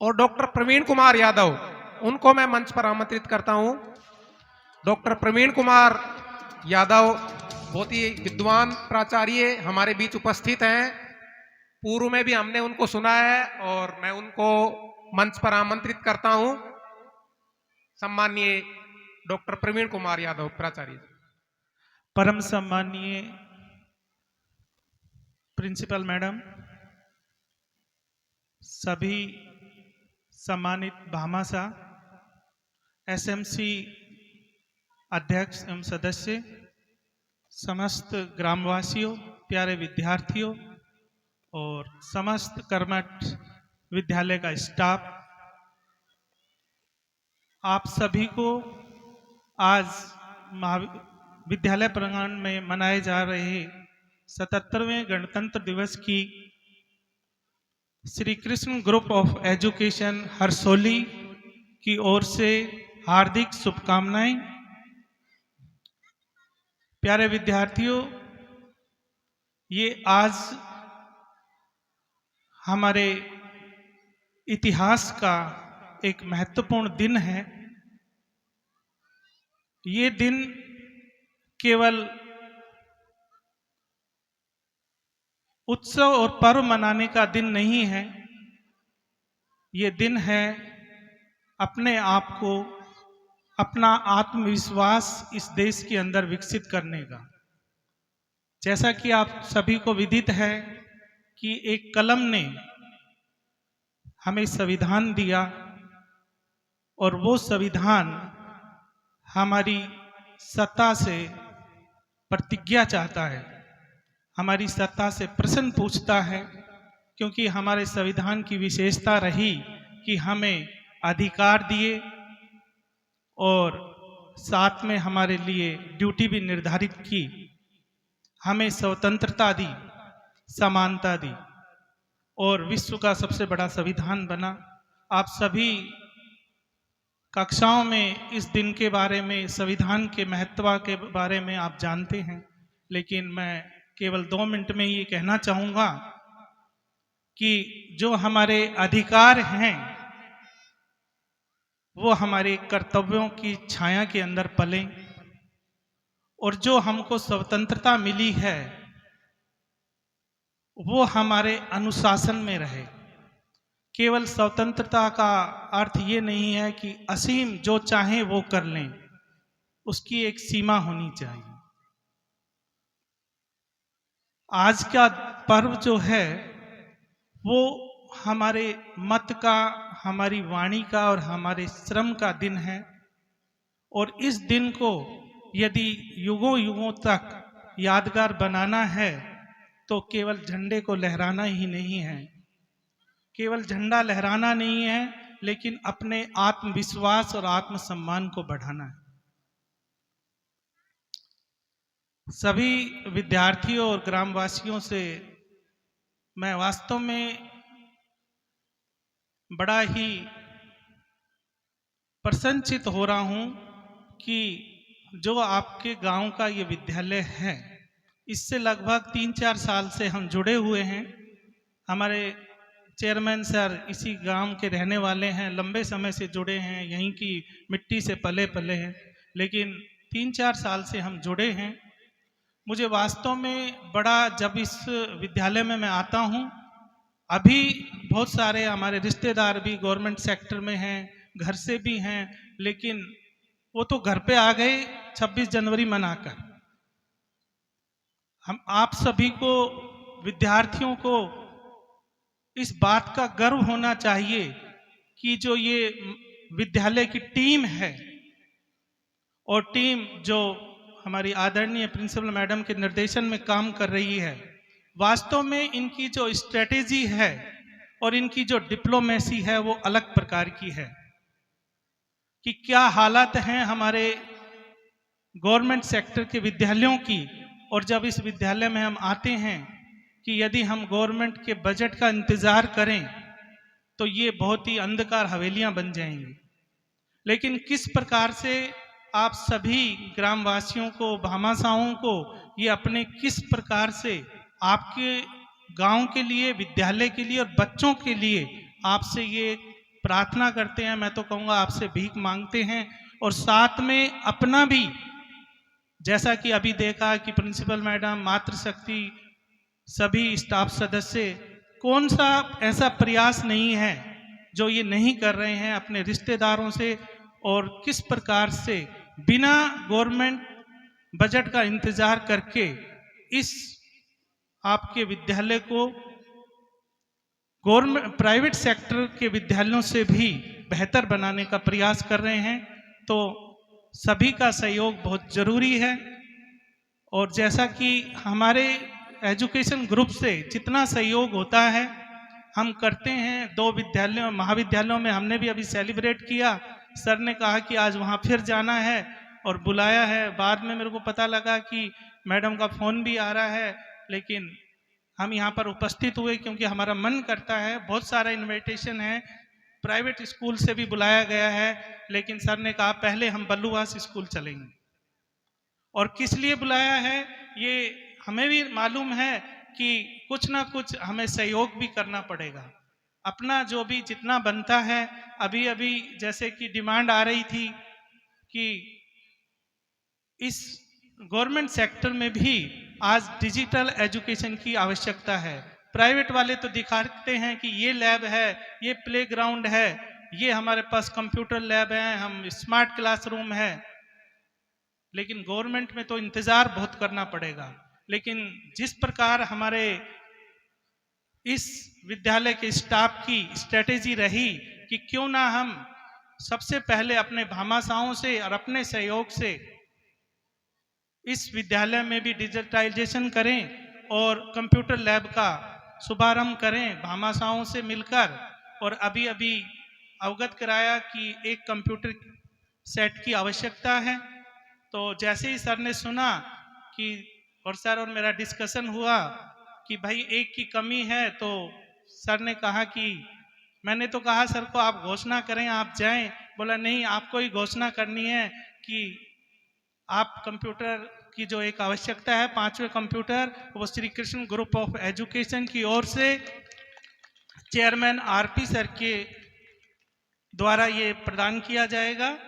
और डॉक्टर प्रवीण कुमार यादव, उनको मैं मंच पर आमंत्रित करता हूं। डॉक्टर प्रवीण कुमार यादव बहुत ही विद्वान प्राचार्य हमारे बीच उपस्थित हैं। पूर्व में भी हमने उनको सुना है और मैं उनको मंच पर आमंत्रित करता हूं। सम्माननीय डॉक्टर प्रवीण कुमार यादव प्राचार्य। परम सम्माननीय प्रिंसिपल मैडम, सभी सम्मानित भामाशाह, एसएमसी अध्यक्ष एवं सदस्य, समस्त ग्रामवासियों, प्यारे विद्यार्थियों और समस्त कर्मठ विद्यालय का स्टाफ, आप सभी को आज विद्यालय प्रांगण में मनाए जा रहे 77वें गणतंत्र दिवस की Shri Krishna group of education Harsoli की ओर से हार्दिक शुभकामनाएं। प्यारे विद्यार्थियों, ये आज हमारे इतिहास का एक महत्वपूर्ण दिन है। ये दिन केवल उत्सव और पर्व मनाने का दिन नहीं है, ये दिन है अपने आप को, अपना आत्मविश्वास इस देश के अंदर विकसित करने का। जैसा कि आप सभी को विदित है कि एक कलम ने हमें संविधान दिया और वो संविधान हमारी सत्ता से प्रतिज्ञा चाहता है, हमारी सत्ता से प्रश्न पूछता है, क्योंकि हमारे संविधान की विशेषता रही कि हमें अधिकार दिए और साथ में हमारे लिए ड्यूटी भी निर्धारित की, हमें स्वतंत्रता दी, समानता दी और विश्व का सबसे बड़ा संविधान बना। आप सभी कक्षाओं में इस दिन के बारे में, संविधान के महत्व के बारे में आप जानते हैं, लेकिन मैं केवल 2 मिनट में ये कहना चाहूँगा कि जो हमारे अधिकार हैं वो हमारे कर्तव्यों की छाया के अंदर पलें और जो हमको स्वतंत्रता मिली है वो हमारे अनुशासन में रहे। केवल स्वतंत्रता का अर्थ ये नहीं है कि असीम जो चाहें वो कर लें, उसकी एक सीमा होनी चाहिए। आज का पर्व जो है वो हमारे मत का, हमारी वाणी का और हमारे श्रम का दिन है और इस दिन को यदि युगों युगों तक यादगार बनाना है तो केवल झंडे को लहराना ही नहीं है, केवल झंडा लहराना नहीं है, लेकिन अपने आत्मविश्वास और आत्मसम्मान को बढ़ाना है। सभी विद्यार्थियों और ग्रामवासियों से मैं वास्तव में बड़ा ही प्रसन्नचित हो रहा हूं कि जो आपके गांव का ये विद्यालय है, इससे लगभग 3-4 साल से हम जुड़े हुए हैं। हमारे चेयरमैन सर इसी गांव के रहने वाले हैं, लंबे समय से जुड़े हैं, यहीं की मिट्टी से पले पले हैं, लेकिन 3-4 साल से हम जुड़े हैं। मुझे वास्तव में बड़ा, जब इस विद्यालय में मैं आता हूं, अभी बहुत सारे हमारे रिश्तेदार भी गवर्नमेंट सेक्टर में हैं, घर से भी हैं, लेकिन वो तो घर पे आ गए 26 जनवरी मनाकर। हम आप सभी को, विद्यार्थियों को इस बात का गर्व होना चाहिए कि जो ये विद्यालय की टीम है और टीम जो हमारी आदरणीय प्रिंसिपल मैडम के निर्देशन में काम कर रही है, वास्तव में इनकी जो स्ट्रेटेजी है और इनकी जो डिप्लोमेसी है वो अलग प्रकार की है। कि क्या हालात हैं हमारे गवर्नमेंट सेक्टर के विद्यालयों की, और जब इस विद्यालय में हम आते हैं कि यदि हम गवर्नमेंट के बजट का इंतजार करें तो ये बहुत ही अंधकार हवेलियां बन जाएंगी। लेकिन किस प्रकार से आप सभी ग्रामवासियों को, भामाशाहों को, ये अपने किस प्रकार से आपके गांव के लिए, विद्यालय के लिए और बच्चों के लिए आपसे ये प्रार्थना करते हैं, मैं तो कहूँगा आपसे भीख मांगते हैं, और साथ में अपना भी, जैसा कि अभी देखा कि प्रिंसिपल मैडम, मातृशक्ति, सभी स्टाफ सदस्य, कौन सा ऐसा प्रयास नहीं है जो ये नहीं कर रहे हैं अपने रिश्तेदारों से, और किस प्रकार से बिना गवर्नमेंट बजट का इंतजार करके इस आपके विद्यालय को गवर्नमेंट प्राइवेट सेक्टर के विद्यालयों से भी बेहतर बनाने का प्रयास कर रहे हैं। तो सभी का सहयोग बहुत जरूरी है। और जैसा कि हमारे एजुकेशन ग्रुप से जितना सहयोग होता है हम करते हैं, 2 विद्यालयों महाविद्यालयों में हमने भी अभी सेलिब्रेट किया। सर ने कहा कि आज वहाँ फिर जाना है और बुलाया है। बाद में मेरे को पता लगा कि मैडम का फ़ोन भी आ रहा है, लेकिन हम यहाँ पर उपस्थित हुए क्योंकि हमारा मन करता है। बहुत सारा इनविटेशन है, प्राइवेट स्कूल से भी बुलाया गया है, लेकिन सर ने कहा पहले हम बल्लूवास स्कूल चलेंगे। और किस लिए बुलाया है ये हमें भी मालूम है कि कुछ ना कुछ हमें सहयोग भी करना पड़ेगा, अपना जो भी जितना बनता है। अभी अभी जैसे कि डिमांड आ रही थी कि इस गवर्नमेंट सेक्टर में भी आज डिजिटल एजुकेशन की आवश्यकता है। प्राइवेट वाले तो दिखाते हैं कि ये लैब है, ये प्लेग्राउंड है, ये हमारे पास कंप्यूटर लैब है, हम स्मार्ट क्लासरूम है, लेकिन गवर्नमेंट में तो इंतजार बहुत करना पड़ेगा। लेकिन जिस प्रकार हमारे इस विद्यालय के स्टाफ की स्ट्रेटेजी रही कि क्यों ना हम सबसे पहले अपने भामाशाहों से और अपने सहयोग से इस विद्यालय में भी डिजिटाइजेशन करें और कंप्यूटर लैब का शुभारंभ करें भामाशाहों से मिलकर। और अभी अभी अवगत कराया कि एक कंप्यूटर सेट की आवश्यकता है। तो जैसे ही सर ने सुना कि, और सर और मेरा डिस्कशन हुआ कि भाई एक की कमी है, तो सर ने कहा कि, मैंने तो कहा सर को आप घोषणा करें, आप जाएं। बोला नहीं, आपको ही घोषणा करनी है कि आप कंप्यूटर की जो एक आवश्यकता है 5वें कंप्यूटर, वो Shri Krishna group of education की ओर से चेयरमैन आरपी सर के द्वारा ये प्रदान किया जाएगा।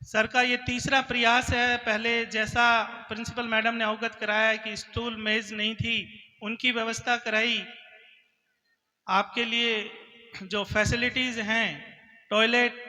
सर का ये तीसरा प्रयास है। पहले जैसा प्रिंसिपल मैडम ने अवगत कराया कि स्टूल मेज नहीं थी, उनकी व्यवस्था कराई। आपके लिए जो फैसिलिटीज हैं, टॉयलेट,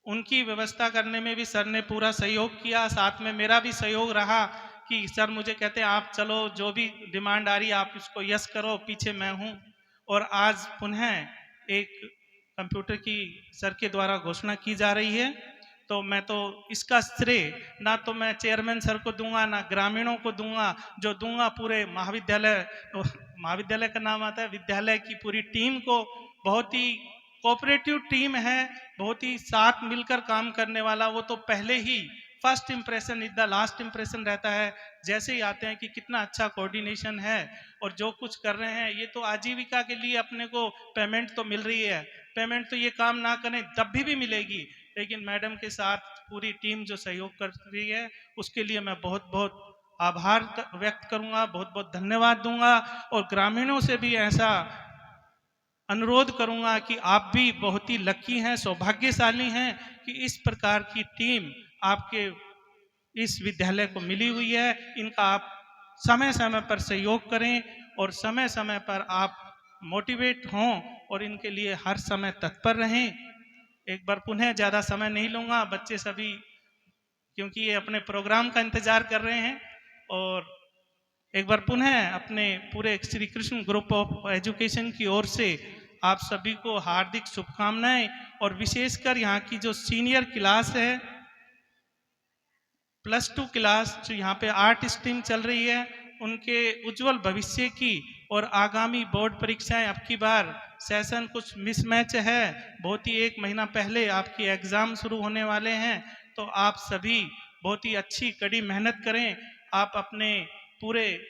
उनकी व्यवस्था करने में भी सर ने पूरा सहयोग किया। साथ में मेरा भी सहयोग रहा कि सर मुझे कहते हैं आप चलो, जो भी डिमांड आ रही है आप इसको यस करो, पीछे मैं हूँ। और आज पुनः एक कंप्यूटर की सर के द्वारा घोषणा की जा रही है। तो मैं तो इसका श्रेय ना तो मैं चेयरमैन सर को दूंगा, ना ग्रामीणों को दूंगा, जो दूंगा पूरे महाविद्यालय का नाम आता है, विद्यालय की पूरी टीम को। बहुत ही कोऑपरेटिव टीम है, बहुत ही साथ मिलकर काम करने वाला। वो तो पहले ही first impression is the last impression रहता है। जैसे ही आते हैं कि कितना अच्छा कोऑर्डिनेशन है और जो कुछ कर रहे हैं, ये तो आजीविका के लिए अपने को पेमेंट तो मिल रही है, पेमेंट तो ये काम ना करें तब भी मिलेगी, लेकिन मैडम के साथ पूरी टीम जो सहयोग कर रही है उसके लिए मैं बहुत बहुत आभार व्यक्त करूंगा, बहुत बहुत धन्यवाद दूंगा। और ग्रामीणों से भी ऐसा अनुरोध करूंगा कि आप भी बहुत ही लकी हैं, सौभाग्यशाली हैं कि इस प्रकार की टीम आपके इस विद्यालय को मिली हुई है। इनका आप समय समय पर सहयोग करें और समय समय पर आप मोटिवेट हों और इनके लिए हर समय तत्पर रहें। एक बार पुनः ज़्यादा समय नहीं लूँगा, बच्चे सभी क्योंकि ये अपने प्रोग्राम का इंतजार कर रहे हैं। और एक बार पुनः अपने पूरे Shri Krishna group of education की ओर से आप सभी को हार्दिक शुभकामनाएं। और विशेषकर यहाँ की जो सीनियर क्लास है, +2 क्लास जो यहाँ पे आर्ट स्ट्रीम चल रही है, उनके उज्जवल भविष्य की और आगामी बोर्ड परीक्षाएं, अब की बार सेशन कुछ मिसमैच है, बहुत ही 1 महीना पहले आपकी एग्ज़ाम शुरू होने वाले हैं। तो आप सभी बहुत ही अच्छी कड़ी मेहनत करें। आप अपने पूरे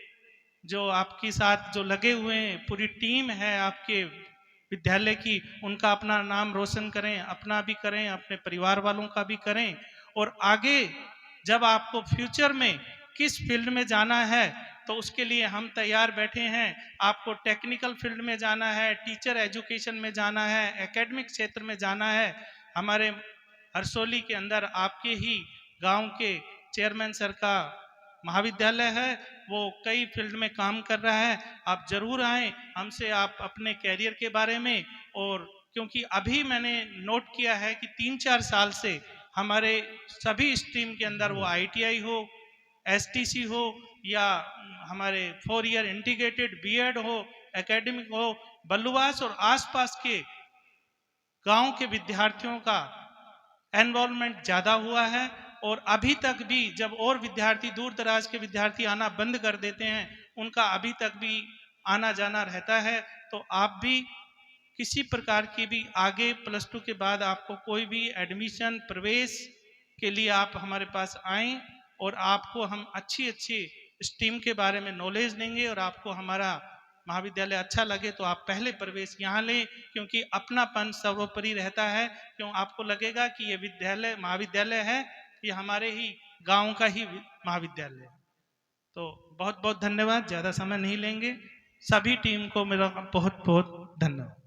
जो आपके साथ जो लगे हुए हैं, पूरी टीम है आपके विद्यालय की, उनका अपना नाम रोशन करें, अपना भी करें, अपने परिवार वालों का भी करें। और आगे जब आपको फ्यूचर में किस फील्ड में जाना है तो तो उसके लिए हम तैयार बैठे हैं। आपको टेक्निकल फील्ड में जाना है, टीचर एजुकेशन में जाना है, एकेडमिक क्षेत्र में जाना है, हमारे हरसोली के अंदर आपके ही गांव के चेयरमैन सर का महाविद्यालय है, वो कई फील्ड में काम कर रहा है। आप जरूर आएं, हमसे आप अपने कैरियर के बारे में, और क्योंकि अभी मैंने नोट किया है कि 3-4 साल से हमारे सभी स्ट्रीम के अंदर, वो ITI हो, STC हो, या हमारे 4 ईयर इंटीग्रेटेड बीएड हो, एकेडमिक हो, बल्लूवास और आसपास के गांव के विद्यार्थियों का एनरोलमेंट ज़्यादा हुआ है। और अभी तक भी जब और विद्यार्थी, दूर दराज के विद्यार्थी आना बंद कर देते हैं, उनका अभी तक भी आना जाना रहता है। तो आप भी किसी प्रकार की भी आगे +2 के बाद आपको कोई भी एडमिशन, प्रवेश के लिए आप हमारे पास आएं, और आपको हम अच्छी अच्छी स्ट्रीम के बारे में नॉलेज देंगे, और आपको हमारा महाविद्यालय अच्छा लगे तो आप पहले प्रवेश यहाँ लें, क्योंकि अपनापन सर्वोपरि रहता है। क्यों आपको लगेगा कि ये विद्यालय, महाविद्यालय है, ये हमारे ही गांव का ही महाविद्यालय है। तो बहुत बहुत धन्यवाद, ज़्यादा समय नहीं लेंगे। सभी टीम को मेरा बहुत बहुत धन्यवाद।